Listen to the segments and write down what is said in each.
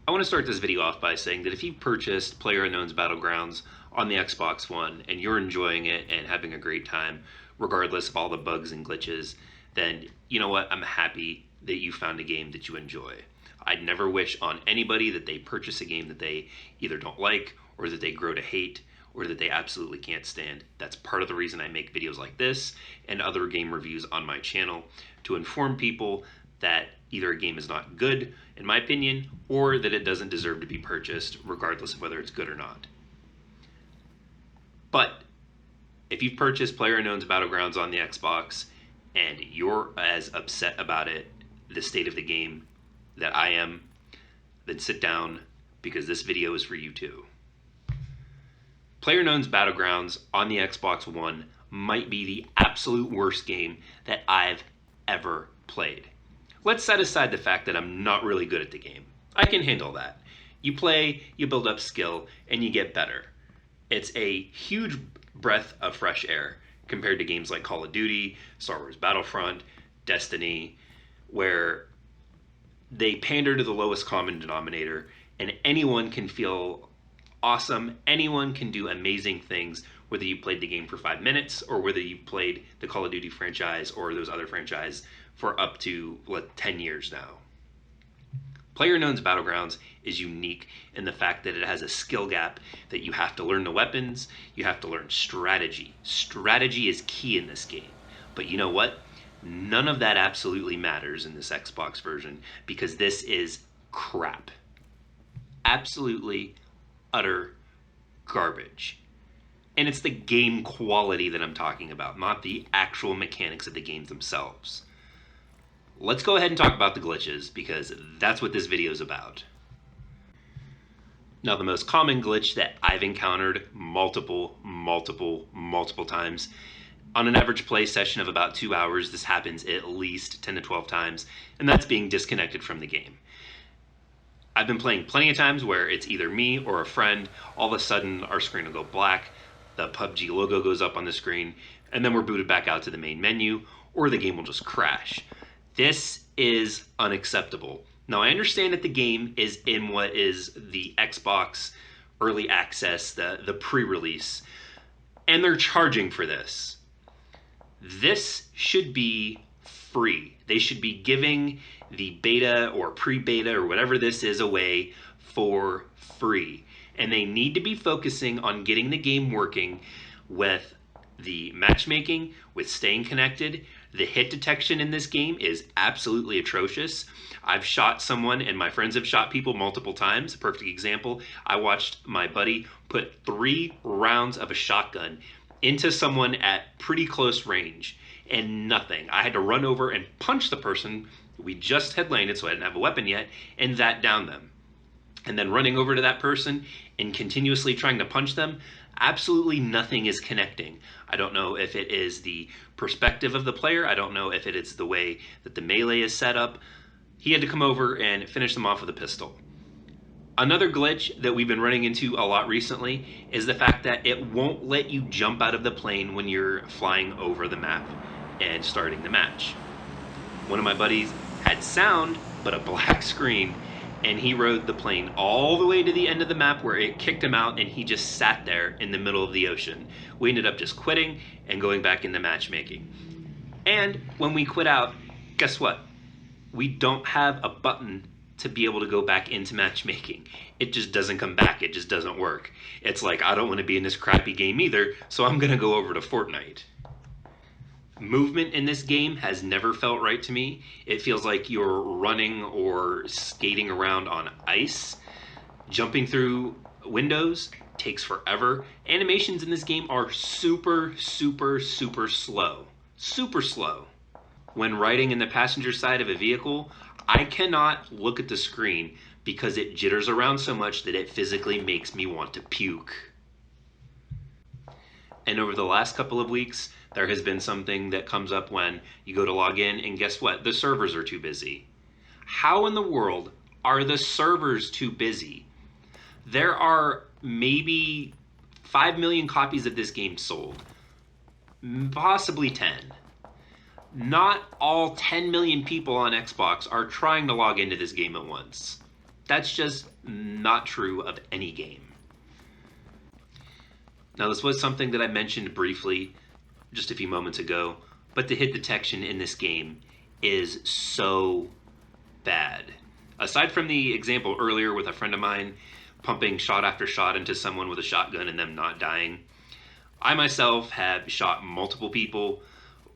I want to start this video off by saying that if you've purchased PlayerUnknown's Battlegrounds on the Xbox One and you're enjoying it and having a great time, regardless of all the bugs and glitches, then you know what? I'm happy that you found a game that you enjoy. I'd never wish on anybody that they purchase a game that they either don't like or that they grow to hate or that they absolutely can't stand. That's part of the reason I make videos like this and other game reviews on my channel, to inform people that either a game is not good, in my opinion, or that it doesn't deserve to be purchased, regardless of whether it's good or not. But if you've purchased PlayerUnknown's Battlegrounds on the Xbox and you're as upset about it, the state of the game, that I am, then sit down, because this video is for you too. PlayerUnknown's Battlegrounds on the Xbox One might be the absolute worst game that I've ever played. Let's set aside the fact that I'm not really good at the game. I can handle that. You play, you build up skill, and you get better. It's a huge breath of fresh air compared to games like Call of Duty, Star Wars Battlefront, Destiny, where they pander to the lowest common denominator, and anyone can feel awesome. Anyone can do amazing things, whether you played the game for 5 minutes or whether you played the Call of Duty franchise or those other franchises for up to 10 years now. PlayerUnknown's Battlegrounds is unique in the fact that it has a skill gap, that you have to learn the weapons, you have to learn strategy. Strategy is key in this game. But you know what? None of that absolutely matters in this Xbox version, because this is crap. Absolutely utter garbage. And it's the game quality that I'm talking about, not the actual mechanics of the games themselves. Let's go ahead and talk about the glitches, because that's what this video is about. Now, the most common glitch that I've encountered multiple times, on an average play session of about 2 hours, this happens at least 10 to 12 times, and that's being disconnected from the game. I've been playing plenty of times where it's either me or a friend. All of a sudden, our screen will go black, the PUBG logo goes up on the screen, and then we're booted back out to the main menu, or the game will just crash. This is unacceptable. Now, I understand that the game is in what is the Xbox Early Access, the pre-release, and they're charging for this. This should be free. They should be giving the beta or pre-beta or whatever this is away for free. And they need to be focusing on getting the game working with the matchmaking, with staying connected. The hit detection in this game is absolutely atrocious. I've shot someone, and my friends have shot people multiple times. A perfect example, I watched my buddy put 3 rounds of a shotgun into someone at pretty close range, and nothing. I had to run over and punch the person. We just had landed, so I didn't have a weapon yet, and that downed them. And then running over to that person and continuously trying to punch them, absolutely nothing is connecting. I don't know if it is the perspective of the player. I don't know if it is the way that the melee is set up. He had to come over and finish them off with a pistol. Another glitch that we've been running into a lot recently is the fact that it won't let you jump out of the plane when you're flying over the map and starting the match. One of my buddies had sound, but a black screen, and he rode the plane all the way to the end of the map where it kicked him out, and he just sat there in the middle of the ocean. We ended up just quitting and going back into matchmaking. And when we quit out, guess what? We don't have a button to be able to go back into matchmaking. It just doesn't come back. It just doesn't work. It's like, I don't want to be in this crappy game either, so I'm going to go over to Fortnite. Movement in this game has never felt right to me. It feels like you're running or skating around on ice. Jumping through windows takes forever. Animations in this game are super slow. Super slow. When riding in the passenger side of a vehicle, I cannot look at the screen because it jitters around so much that it physically makes me want to puke. And over the last couple of weeks, there has been something that comes up when you go to log in, and guess what? The servers are too busy. How in the world are the servers too busy? There are maybe 5 million copies of this game sold, possibly 10. Not all 10 million people on Xbox are trying to log into this game at once. That's just not true of any game. Now, this was something that I mentioned briefly just a few moments ago, but the hit detection in this game is so bad. Aside from the example earlier with a friend of mine pumping shot after shot into someone with a shotgun and them not dying, I myself have shot multiple people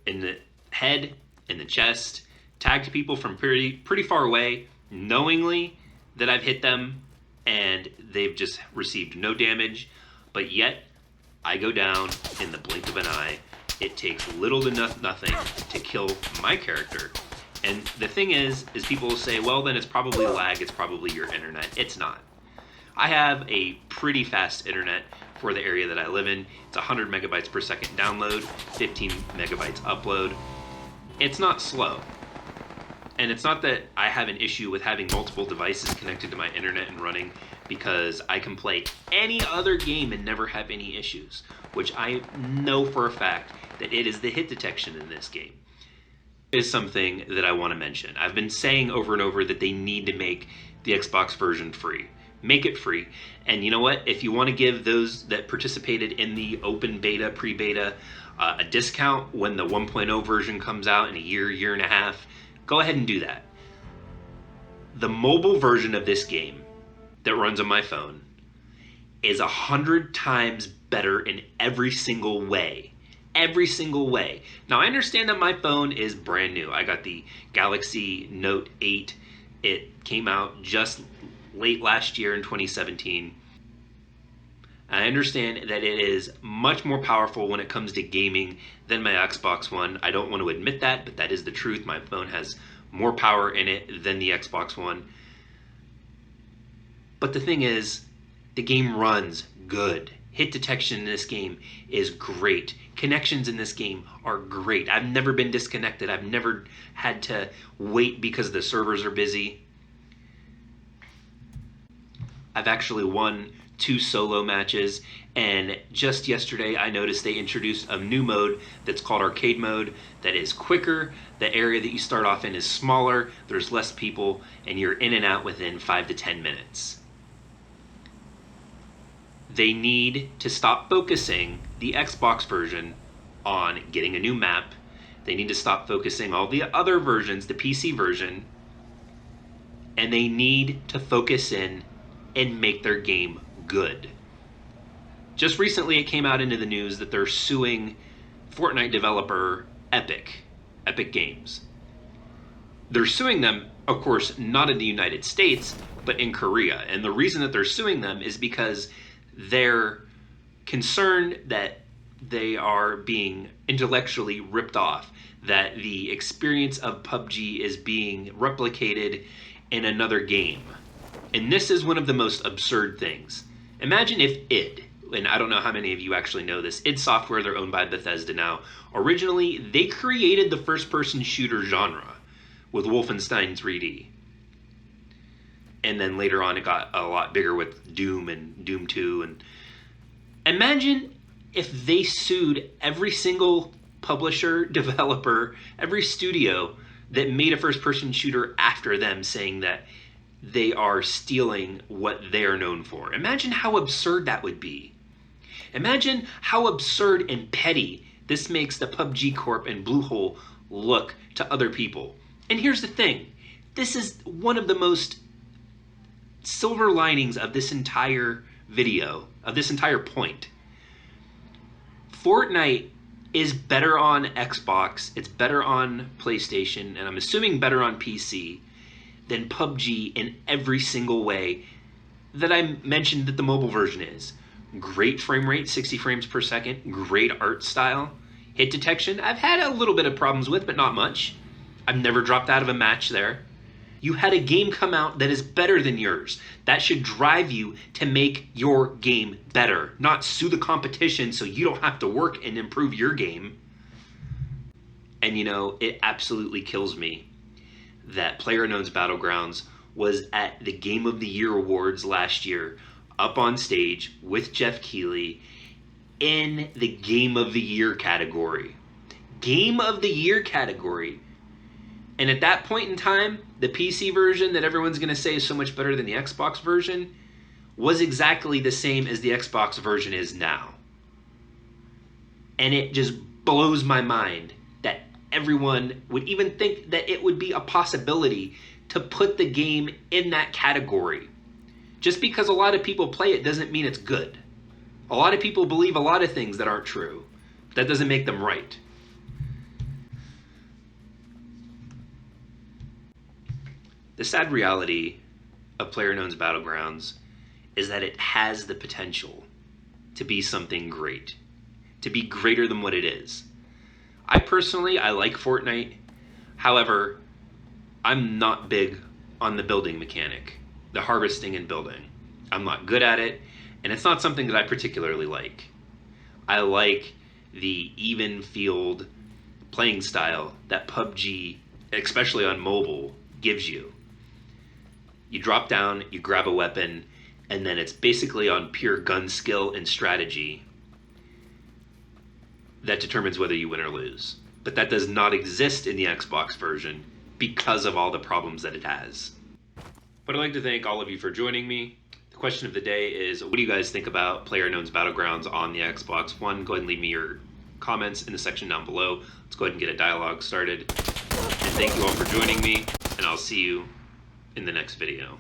in the head, in the chest, tagged people from pretty far away, knowingly that I've hit them and they've just received no damage, but yet I go down in the blink of an eye. It takes little to nothing to kill my character. And the thing is people will say, well, then it's probably lag, it's probably your internet. It's not. I have a pretty fast internet for the area that I live in. It's 100 megabytes per second download, 15 megabytes upload. It's not slow. And it's not that I have an issue with having multiple devices connected to my internet and running, because I can play any other game and never have any issues, which I know for a fact that it is the hit detection in this game. Is something that I want to mention. I've been saying over and over that they need to make the Xbox version free. Make it free. And you know what? If you want to give those that participated in the open beta, pre-beta, a discount when the 1.0 version comes out in a year and a half, go ahead and do that. The mobile version of this game that runs on my phone is 100 times better in every single way. Every single way. Now, I understand that my phone is brand new. I got the Galaxy Note 8. It came out just late last year in 2017. I understand that it is much more powerful when it comes to gaming than my Xbox One. I don't want to admit that, but that is the truth. My phone has more power in it than the Xbox One. But the thing is, the game runs good. Hit detection in this game is great. Connections in this game are great. I've never been disconnected. I've never had to wait because the servers are busy. I've actually won 2 solo matches, and just yesterday I noticed they introduced a new mode that's called arcade mode that is quicker. The area that you start off in is smaller, there's less people, and you're in and out within 5 to 10 minutes. They need to stop focusing the Xbox version on getting a new map. They need to stop focusing all the other versions, the PC version, and they need to focus in and make their game good. Just recently it came out into the news that they're suing Fortnite developer Epic Games. They're suing them, of course, not in the United States, but in Korea. And the reason that they're suing them is because they're concerned that they are being intellectually ripped off, that the experience of PUBG is being replicated in another game. And this is one of the most absurd things. Imagine if id, and I don't know how many of you actually know this, id Software, they're owned by Bethesda now. Originally, they created the first-person shooter genre with Wolfenstein 3D. And then later on it got a lot bigger with Doom and Doom 2. And imagine if they sued every single publisher, developer, every studio that made a first-person shooter after them, saying that they are stealing what they're known for. Imagine how absurd that would be. Imagine how absurd and petty this makes the PUBG Corp and Bluehole look to other people. And here's the thing. This is one of the most silver linings of this entire video, of this entire point. Fortnite is better on Xbox, it's better on PlayStation, and I'm assuming better on PC than PUBG in every single way that I mentioned that the mobile version is. Great frame rate, 60 frames per second, great art style. Hit detection, I've had a little bit of problems with, but not much. I've never dropped out of a match there. You had a game come out that is better than yours. That should drive you to make your game better, not sue the competition so you don't have to work and improve your game. And you know, it absolutely kills me that PlayerUnknown's Battlegrounds was at the Game of the Year Awards last year, up on stage with Jeff Keighley in the Game of the Year category. Game of the Year category. And at that point in time, the PC version that everyone's going to say is so much better than the Xbox version was exactly the same as the Xbox version is now. And it just blows my mind that everyone would even think that it would be a possibility to put the game in that category. Just because a lot of people play it doesn't mean it's good. A lot of people believe a lot of things that aren't true. That doesn't make them right. The sad reality of PlayerUnknown's Battlegrounds is that it has the potential to be something great, to be greater than what it is. I like Fortnite. However, I'm not big on the building mechanic, the harvesting and building. I'm not good at it, and it's not something that I particularly like. I like the even field playing style that PUBG, especially on mobile, gives you. You drop down, you grab a weapon, and then it's basically on pure gun skill and strategy that determines whether you win or lose. But that does not exist in the Xbox version because of all the problems that it has. But I'd like to thank all of you for joining me. The question of the day is, what do you guys think about PlayerUnknown's Battlegrounds on the Xbox One? Go ahead and leave me your comments in the section down below. Let's go ahead and get a dialogue started. And thank you all for joining me, and I'll see you in the next video.